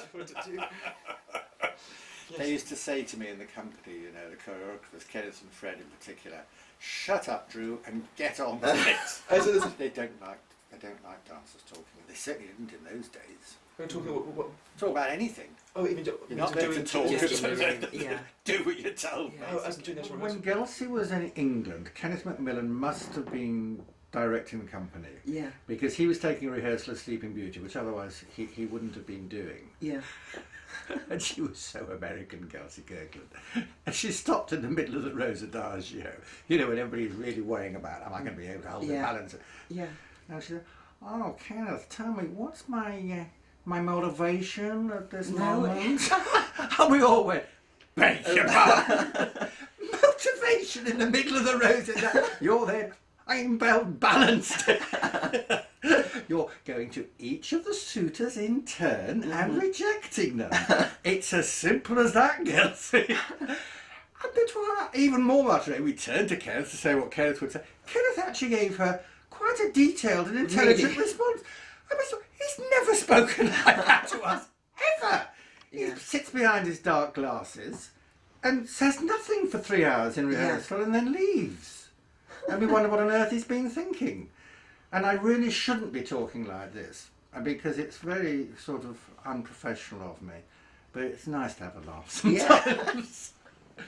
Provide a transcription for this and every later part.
for to do. They used to say to me in the company, you know, the choreographers, Kenneth and Fred in particular, "Shut up, Drew, and get on with it." They don't like dancers talking. They certainly didn't in those days. We're talking what? Talk about anything. Oh, even You're not there to talk. Yeah. Do what you're told. Yeah. Oh, as doing national When Gelsey was in England, Kenneth Macmillan must have been directing the company. Yeah. Because he was taking a rehearsal of Sleeping Beauty, which otherwise he wouldn't have been doing. Yeah. And she was so American, Gelsey Kirkland. And she stopped in the middle of the Rosa Adagio, you know, when everybody's really worrying about, am I going to be able to hold the balance? Yeah. And she said, "Oh, Kenneth, tell me, what's my motivation at this moment?" And we all went, "Beg your pardon." Motivation in the middle of the Rosa. You're there, I'm balanced. You're going to each of the suitors in turn and rejecting them. It's as simple as that, Gelsey. And then even more motivated, we turned to Kenneth to say what Kenneth would say. Kenneth actually gave her quite a detailed and intelligent response. I must have, he's never spoken like that to us, ever. He sits behind his dark glasses and says nothing for 3 hours in rehearsal and then leaves. And we wonder what on earth he's been thinking. And I really shouldn't be talking like this, because it's very sort of unprofessional of me. But it's nice to have a laugh sometimes. Yeah.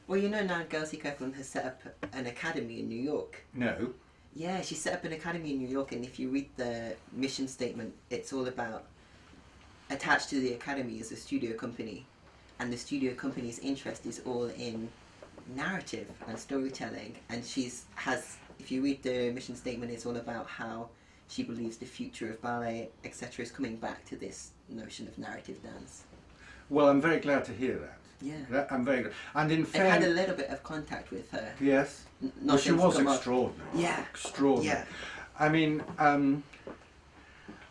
Well, you know now Gelsey Kirkland has set up an academy in New York. No. Yeah, she set up an academy in New York, and if you read the mission statement, it's all about, attached to the academy is a studio company, and the studio company's interest is all in narrative and storytelling, and if you read the mission statement, it's all about how she believes the future of ballet, etc., is coming back to this notion of narrative dance. Well, I'm very glad to hear that. Yeah. I'm very glad. And in I've fact, had a little bit of contact with her. Yes. Well, she was extraordinary. Yeah. Extraordinary. Yeah. I mean,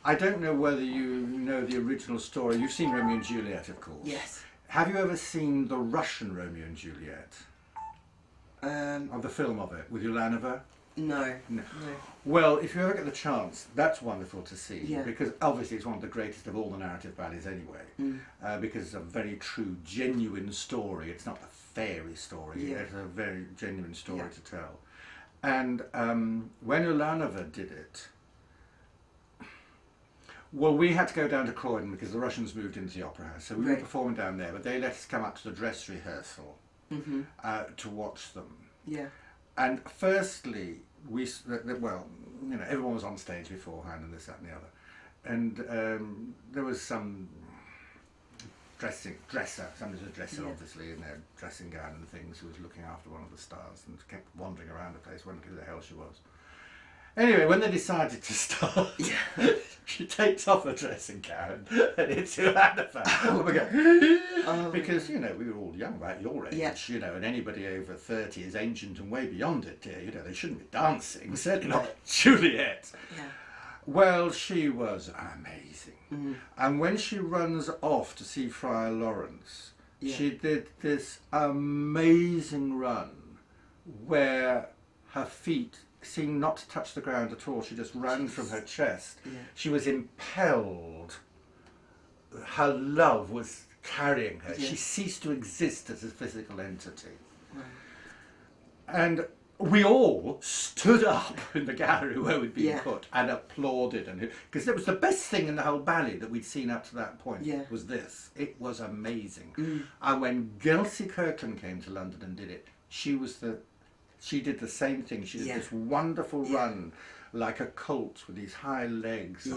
I don't know whether you know the original story. You've seen Romeo and Juliet, of course. Yes. Have you ever seen the Russian Romeo and Juliet? Of the film of it, with Ulanova? No. Well, if you ever get the chance, that's wonderful to see. Yeah. Because obviously it's one of the greatest of all the narrative ballets anyway. Because it's a very true, genuine story. It's not a fairy story. Yeah. It's a very genuine story to tell. And when Ulanova did it, well, we had to go down to Croydon because the Russians moved into the Opera House. So we were performing down there, but they let us come up to the dress rehearsal to watch them. Yeah. And firstly, well, you know, everyone was on stage beforehand and this, that and the other. And there was some somebody was a dresser obviously in their dressing gown and things, who was looking after one of the stars and kept wandering around the place, wondering who the hell she was. Anyway, when they decided to start, she takes off her dressing gown and it's Ulanova. Because, you know, we were all young, about your age, you know, and anybody over 30 is ancient and way beyond it, dear. You know, they shouldn't be dancing, certainly not Juliet. Yeah. Well, she was amazing. And when she runs off to see Friar Lawrence, she did this amazing run where her feet seemed not to touch the ground at all. She just ran from her chest. She was impelled. Her love was carrying her. She ceased to exist as a physical entity. And we all stood up in the gallery where we'd been put and applauded, and because it was the best thing in the whole ballet that we'd seen up to that point was this. It was amazing. And when Gelsey Kirkland came to London and did it, she did the same thing. She did this wonderful run like a colt with these high legs.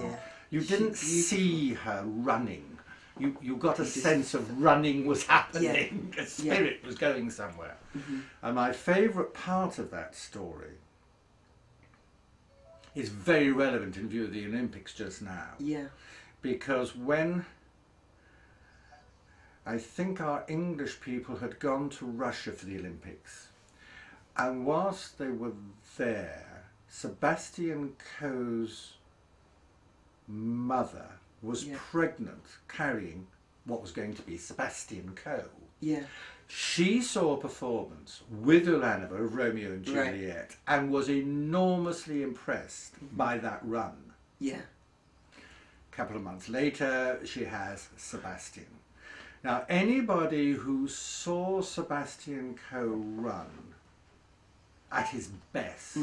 You didn't see her running. You got a sense of running was happening. A spirit was going somewhere. And my favourite part of that story is very relevant in view of the Olympics just now. Because when I think our English people had gone to Russia for the Olympics, and whilst they were there, Sebastian Coe's mother was pregnant, carrying what was going to be Sebastian Coe. She saw a performance with Ulanova of Romeo and Juliet and was enormously impressed by that run. couple of months later, she has Sebastian. Now, anybody who saw Sebastian Coe run at his best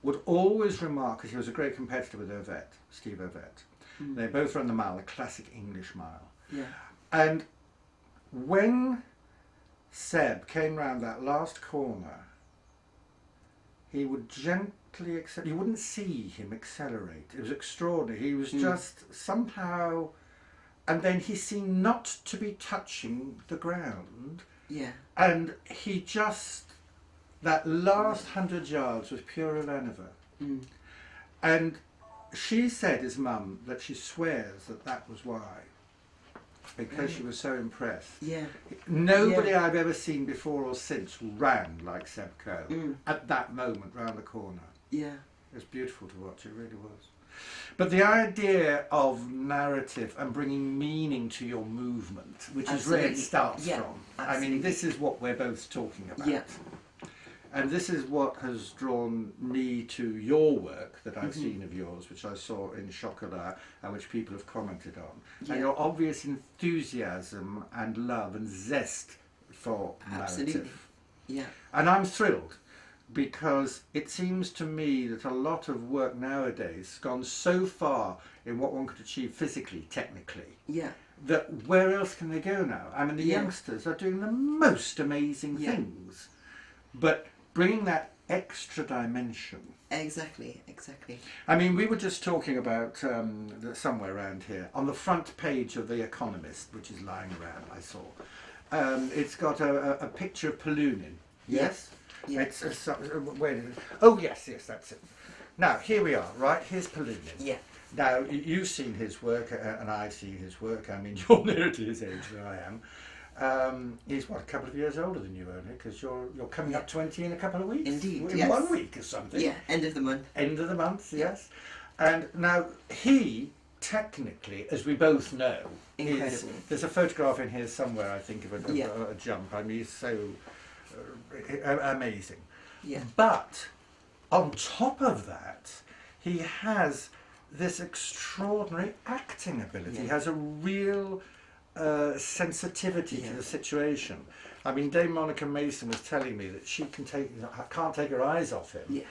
would always remark, because he was a great competitor with Ovett, Steve Ovett. They both run the mile, the classic English mile. Yeah. And when Seb came round that last corner, he would gently accelerate. You wouldn't see him accelerate. It was extraordinary. He was just somehow... And then he seemed not to be touching the ground. Yeah. And he just... That last 100 yards was pure Ivanova. And she said, his mum, that she swears that that was why. Because she was so impressed. Yeah. Nobody I've ever seen before or since ran like Seb Coe at that moment round the corner. Yeah. It was beautiful to watch, it really was. But the idea of narrative and bringing meaning to your movement, which is where it starts from. I mean, this is what we're both talking about. Yeah. And this is what has drawn me to your work that I've seen of yours, which I saw in Chocolat and which people have commented on. And your obvious enthusiasm and love and zest for narrative. Yeah. And I'm thrilled, because it seems to me that a lot of work nowadays has gone so far in what one could achieve physically, technically, that where else can they go now? I mean, the youngsters are doing the most amazing things, but bringing that extra dimension. Exactly. I mean, we were just talking about, somewhere around here, on the front page of The Economist, which is lying around, I saw, it's got a picture of Polunin. Yes? Yeah. It's where did it? Oh yes, that's it. Now here we are, right? Here's Polunin. Yeah. Now you've seen his work, and I've seen his work. I mean, you're nearer to his age than I am. He's what, a couple of years older than you, only, because you're coming up 20 in a couple of weeks. Indeed. In 1 week or something. Yeah. End of the month. End of the month. Yes. And now he, technically, as we both know, there's a photograph in here somewhere, I think, of a jump. I mean, he's so amazing. Yeah. But on top of that, he has this extraordinary acting ability. He has a real sensitivity to the situation. I mean, Dame Monica Mason was telling me that she can't take her eyes off him. Yeah.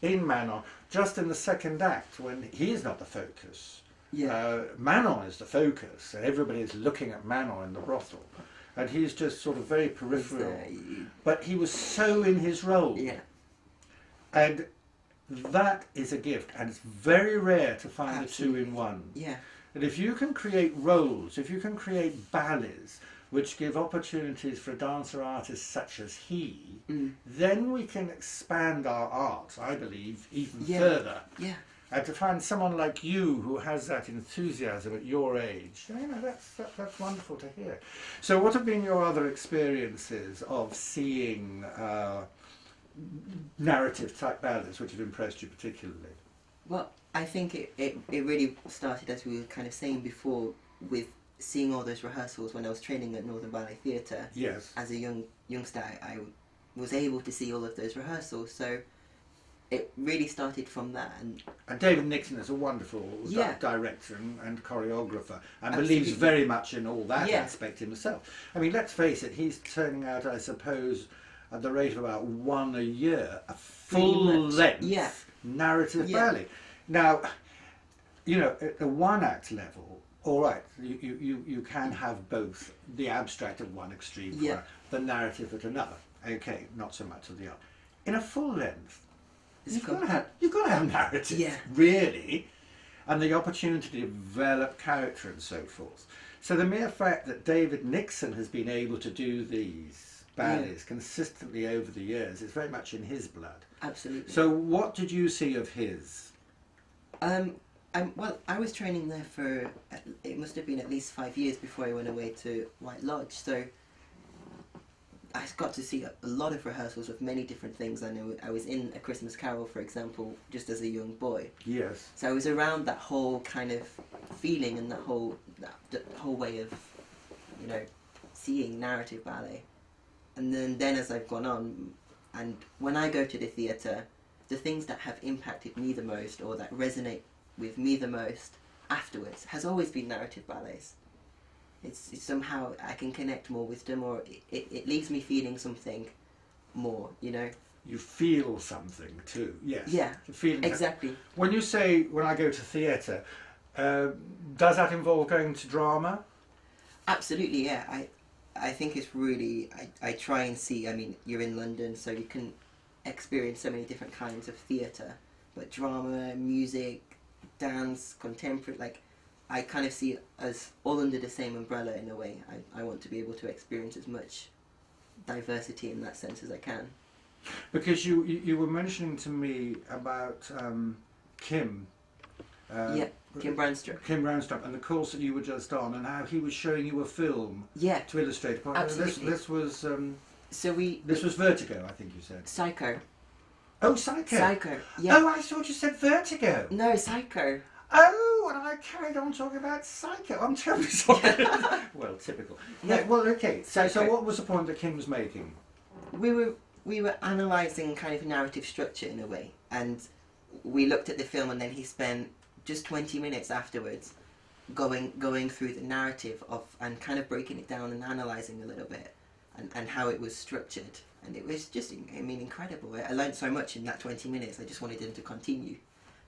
In Manon, just in the second act, when he is not the focus. Yeah. Manon is the focus, and everybody is looking at Manon in the brothel. And he's just sort of very peripheral. But he was so in his role. Yeah. And that is a gift. And it's very rare to find the two in one. Yeah. And if you can create roles, if you can create ballets which give opportunities for a dancer artist such as he, then we can expand our art, I believe, even further. Yeah. And to find someone like you who has that enthusiasm at your age, you know, that's wonderful to hear. So what have been your other experiences of seeing narrative type ballads which have impressed you particularly? Well, I think it really started, as we were kind of saying before, with seeing all those rehearsals when I was training at Northern Ballet Theatre. Yes. As a youngster, I was able to see all of those rehearsals, so it really started from that. And David Nixon is a wonderful director and choreographer, and Absolutely. believes very much in all that aspect himself. I mean, let's face it, he's turning out, I suppose, at the rate of about one a year, a full-length narrative ballet. Now, you know, at the one-act level, all right, you can have both the abstract at one extreme, the narrative at another. Okay, not so much of the other. In a full length, you've got to have narrative, really, and the opportunity to develop character and so forth. So the mere fact that David Nixon has been able to do these ballets consistently over the years is very much in his blood. Absolutely. So what did you see of his? Well, I was training there for, it must have been at least 5 years before I went away to White Lodge, so I got to see a lot of rehearsals of many different things. I know I was in A Christmas Carol, for example, just as a young boy. Yes. So I was around that whole kind of feeling and that whole way of, you know, seeing narrative ballet. And then as I've gone on, and when I go to the theatre, the things that have impacted me the most or that resonate with me the most afterwards has always been narrative ballets. It's somehow I can connect more with them, or it leaves me feeling something more, you know. You feel something too, yes. Yeah, The feeling. exactly. When you say, when I go to theatre, does that involve going to drama? Absolutely, yeah. I think it's really, I try and see, I mean, you're in London, so you can experience so many different kinds of theatre, but drama, music, dance, contemporary, like, I kind of see it as all under the same umbrella in a way. I want to be able to experience as much diversity in that sense as I can. Because you were mentioning to me about Kim. Yeah, Kim Brandstrup. Kim Brandstrup, and the course that you were just on, and how he was showing you a film Yeah, to illustrate upon. absolutely. This was So this was Vertigo, I think you said. Psycho. Oh, Psycho. Psycho, yeah. Oh, I thought you said Vertigo. No, Psycho. Oh, and I carried on talking about Psycho. I'm terribly sorry. Well, typical. Yeah. Well, okay. So Psycho. what was the point that Kim was making? We were analysing kind of narrative structure in a way, and we looked at the film, and then he spent just 20 minutes afterwards going through the narrative of, and kind of breaking it down and analysing a little bit, and how it was structured. And it was just, I mean, incredible. I learned so much in that 20 minutes. I just wanted him to continue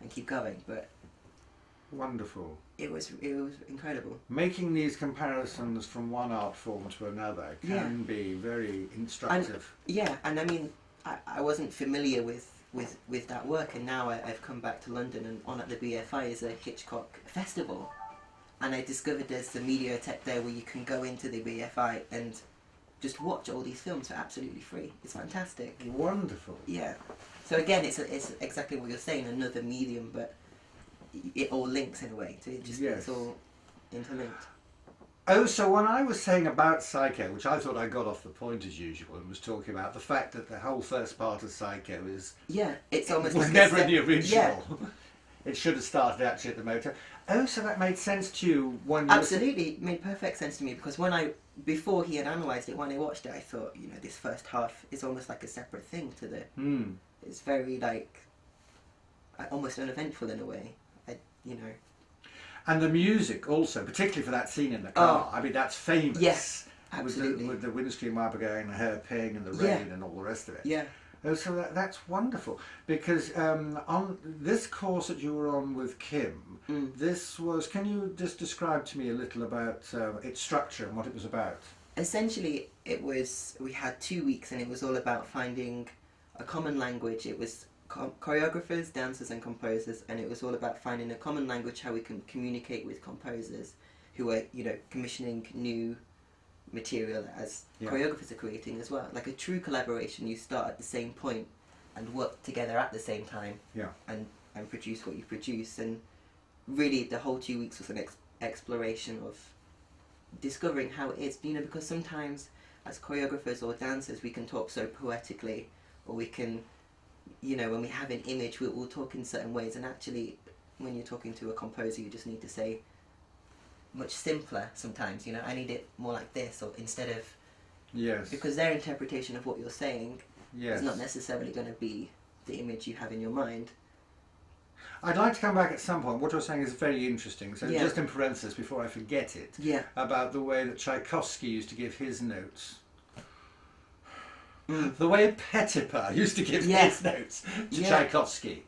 and keep going, but Wonderful. it was incredible. Making these comparisons from one art form to another can be very instructive. Yeah, and I mean, I wasn't familiar with that work, and now I've come back to London, and on at the BFI is a Hitchcock festival, and I discovered there's the Mediatek there where you can go into the BFI and just watch all these films for absolutely free. It's fantastic. Wonderful. Yeah. So again, it's exactly what you're saying, another medium, but it all links in a way. So it just it's all interlinked. Oh, so when I was saying about Psycho, which I thought I got off the point as usual, and was talking about the fact that the whole first part of Psycho is it's almost was like never in the original. Yeah. It should have started actually at the motor. Oh, so that made sense to you when you Absolutely, it made perfect sense to me, because before he had analysed it, when I watched it, I thought, you know, this first half is almost like a separate thing to the. It's very like almost uneventful in a way. You know. And the music also, particularly for that scene in the car. I mean, that's famous. Yes, absolutely. With the windscreen wiper going, and her peeing in the rain, and all the rest of it. Yeah. Oh, so that's wonderful, because on this course that you were on with Kim, this was. Can you just describe to me a little about its structure and what it was about? Essentially, we had 2 weeks, and it was all about finding a common language. It was choreographers, dancers, and composers, and it was all about finding a common language, how we can communicate with composers who are, you know, commissioning new material as choreographers are creating as well. Like a true collaboration, you start at the same point and work together at the same time, and produce what you produce. And really, the whole 2 weeks was an exploration of discovering how it is, you know, because sometimes as choreographers or dancers we can talk so poetically, or we can, you know, when we have an image we'll talk in certain ways, and actually when you're talking to a composer you just need to say much simpler sometimes, you know, I need it more like this, or instead of, because their interpretation of what you're saying is not necessarily going to be the image you have in your mind. I'd like to come back at some point. What you're saying is very interesting. So just in parenthesis, before I forget it, about the way that Tchaikovsky used to give his notes. The way Petipa used to give his notes to Tchaikovsky.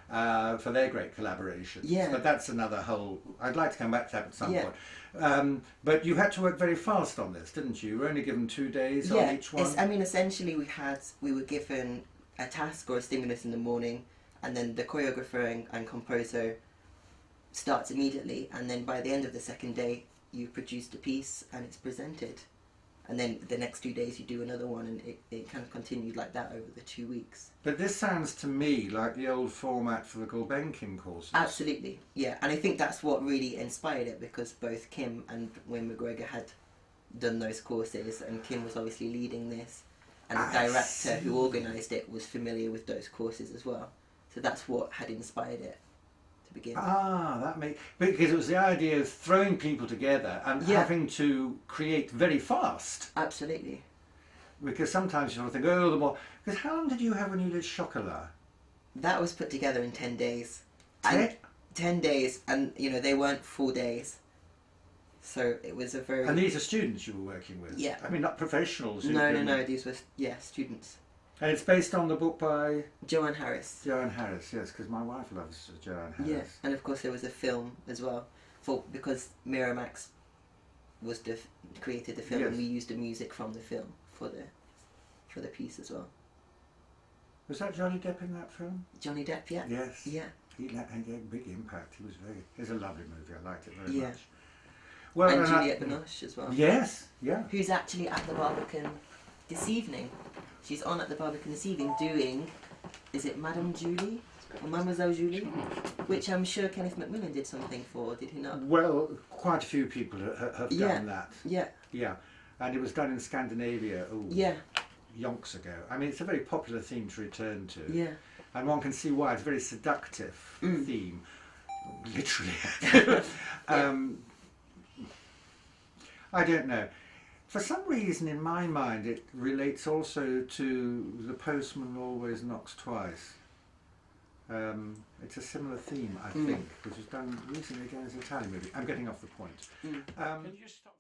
For their great collaborations. But that's another whole. I'd like to come back to that at some point. But you had to work very fast on this, didn't you? You were only given 2 days on each one. I mean, essentially we were given a task or a stimulus in the morning, and then the choreographer and composer starts immediately, and then by the end of the second day you've produced a piece and it's presented. And then the next 2 days you do another one, and it kind of continued like that over the 2 weeks. But this sounds to me like the old format for the Gulbenkian courses. Absolutely, yeah. And I think that's what really inspired it, because both Kim and Wayne McGregor had done those courses, and Kim was obviously leading this, and the director who organised it was familiar with those courses as well. So that's what had inspired it to begin. That makes, because it was the idea of throwing people together and having to create very fast. Absolutely. Because sometimes you sort of think, oh, the more. Because how long did you have when you did Chocolat? That was put together in 10 days. 10 days, and you know, they weren't full days. So it was a very... And these are students you were working with? Yeah. I mean, not professionals? No, these were, students. And it's based on the book by? Joanne Harris. Joanne Harris, yes, because my wife loves Joanne Harris. Yeah, and of course there was a film as well, because Miramax was created the film, Yes. and we used the music from the film for the piece as well. Was that Johnny Depp in that film? Johnny Depp, yeah. Yes. Yeah. He had a big impact. It was a lovely movie. I liked it very Yeah. much. Well, And Juliette Binoche as well. Yes, yeah. Who's actually at the Barbican this evening. She's on at the Barbican this evening doing, is it Madame Julie? Or Mademoiselle Julie? Which I'm sure Kenneth Macmillan did something for, did he not? Well, quite a few people have done that. Yeah. Yeah. And it was done in Scandinavia, yonks ago. I mean, it's a very popular theme to return to. Yeah. And one can see why. It's a very seductive theme. Literally. I don't know. For some reason in my mind it relates also to The Postman Always Knocks Twice. It's a similar theme, I think, which was done recently again as an Italian movie. I'm getting off the point. Can you just stop?